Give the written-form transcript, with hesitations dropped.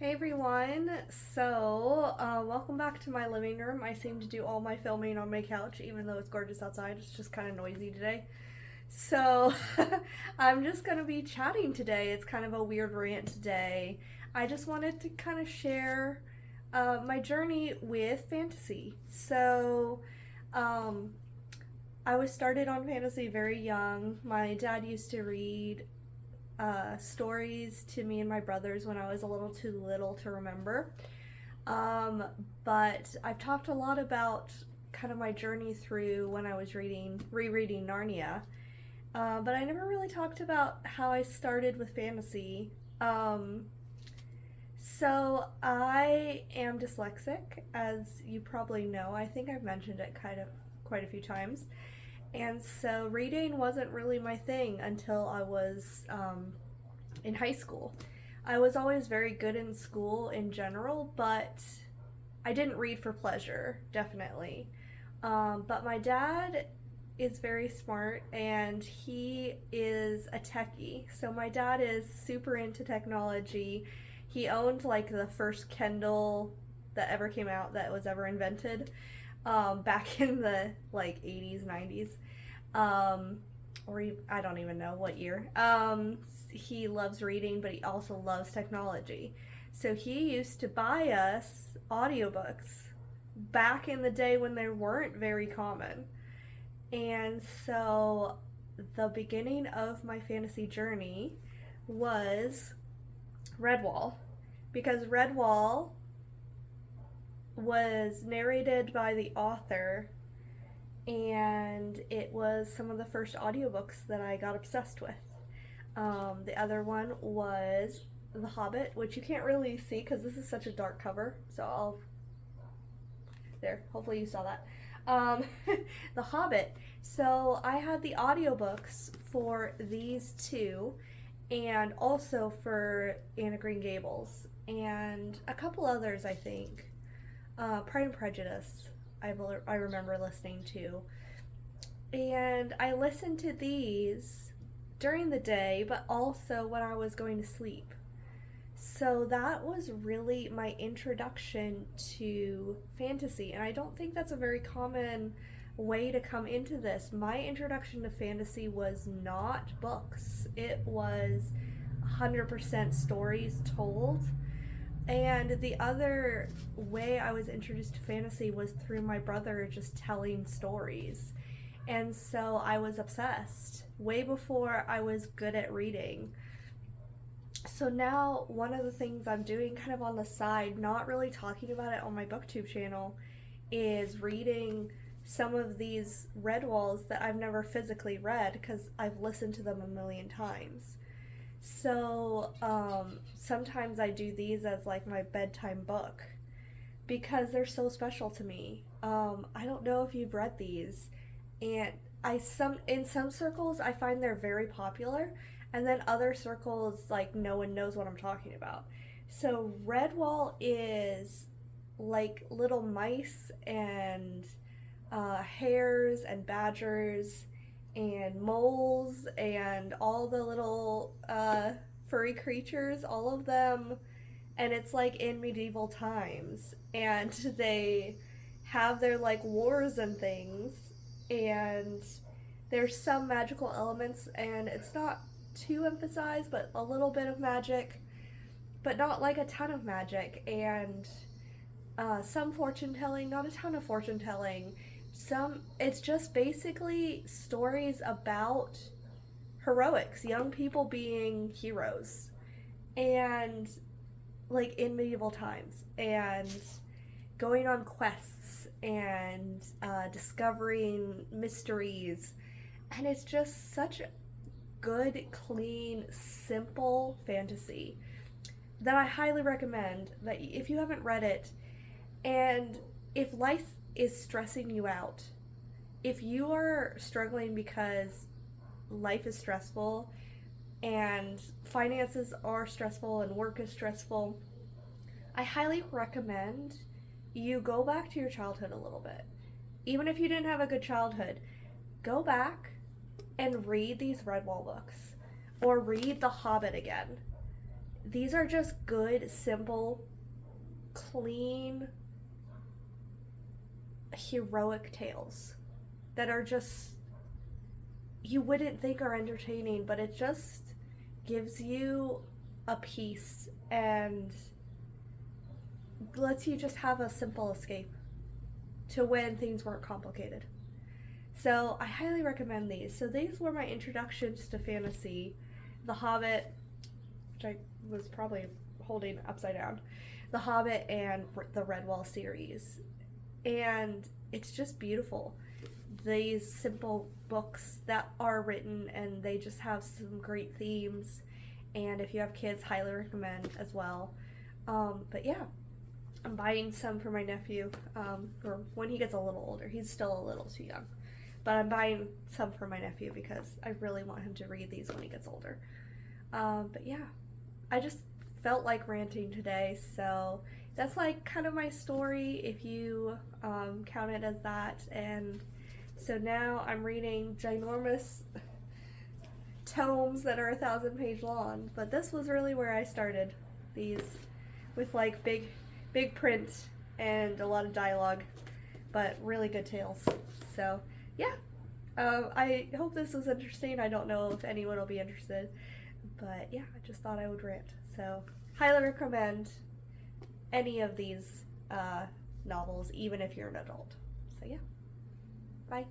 Hey everyone, welcome back to my living room. I seem to do all my filming on my couch, even though it's gorgeous outside. It's just kind of noisy today. So, I'm just gonna be chatting today. It's kind of a weird rant today. I just wanted to kind of share my journey with fantasy. Um, I was started on fantasy very young. My dad used to read stories to me and my brothers when I was a little too little to remember. Um, but I've talked a lot about kind of my journey through when I was rereading Narnia. But I never really talked about how I started with fantasy. Um, so I am dyslexic, as you probably know. I think I've mentioned it kind of quite a few times. And so reading wasn't really my thing until I was in high school. I was always very good in school in general, but I didn't read for pleasure, definitely. But my dad is very smart and he is a techie. So my dad is super into technology. He owned like the first Kindle that ever came out that was ever invented back in the like 80s, 90s. Um, I don't even know what year. He loves reading, but he also loves technology. So he used to buy us audiobooks back in the day when they weren't very common. And so the beginning of my fantasy journey was Redwall, because Redwall was narrated by the author, and it was some of the first audiobooks that I got obsessed with. The other one was The Hobbit, which you can't really see because this is such a dark cover. So there, hopefully you saw that. Um, The Hobbit. So I had the audiobooks for these two, and also for Anna Green Gables, and a couple others, I think. Pride and Prejudice, I remember listening to. And I listened to these during the day, but also when I was going to sleep. So that was really my introduction to fantasy, and I don't think that's a very common way to come into this. My introduction to fantasy was not books, it was 100% stories told. And the other way I was introduced to fantasy was through my brother just telling stories. And so I was obsessed way before I was good at reading. So now, one of the things I'm doing kind of on the side, not really talking about it on my booktube channel, is reading some of these Redwalls that I've never physically read because I've listened to them a million times. So sometimes I do these as like my bedtime book because they're so special to me. I don't know if you've read these, and in some circles I find they're very popular, and then other circles like no one knows what I'm talking about. So Redwall is like little mice and hares and badgers and moles and all the little furry creatures, all of them. And it's like in medieval times. And they have their like wars and things. And there's some magical elements, and it's not too emphasized, but a little bit of magic, but not like a ton of magic. And some fortune telling, not a ton of fortune telling. It's just basically stories about heroics, young people being heroes, and like in medieval times, and going on quests and discovering mysteries. And it's just such good, clean, simple fantasy that I highly recommend that if you haven't read it, and if life is stressing you out, if you are struggling because life is stressful and finances are stressful and work is stressful, I highly recommend you go back to your childhood a little bit. Even if you didn't have a good childhood, go back and read these Redwall books or read The Hobbit again. these are just good, simple, clean, heroic tales that are just, you wouldn't think are entertaining, but it just gives you a peace and lets you just have a simple escape to when things weren't complicated. So I highly recommend these. So these were my introductions to fantasy. The Hobbit, which I was probably holding upside down, The Hobbit and the Redwall series. And it's just beautiful. These simple books that are written and they just have some great themes. And if you have kids, highly recommend as well. But yeah, I'm buying some for my nephew, or when he gets a little older. He's still a little too young. But I'm buying some for my nephew because I really want him to read these when he gets older. But yeah, I just felt like ranting today, so that's like kind of my story if you count it as that. And so now I'm reading ginormous tomes that are 1,000-page long, but this was really where I started these, with like big print and a lot of dialogue, but really good tales. So yeah, I hope this was interesting. I don't know if anyone will be interested, but yeah, I just thought I would rant. So highly recommend any of these novels, even if you're an adult. So yeah, bye.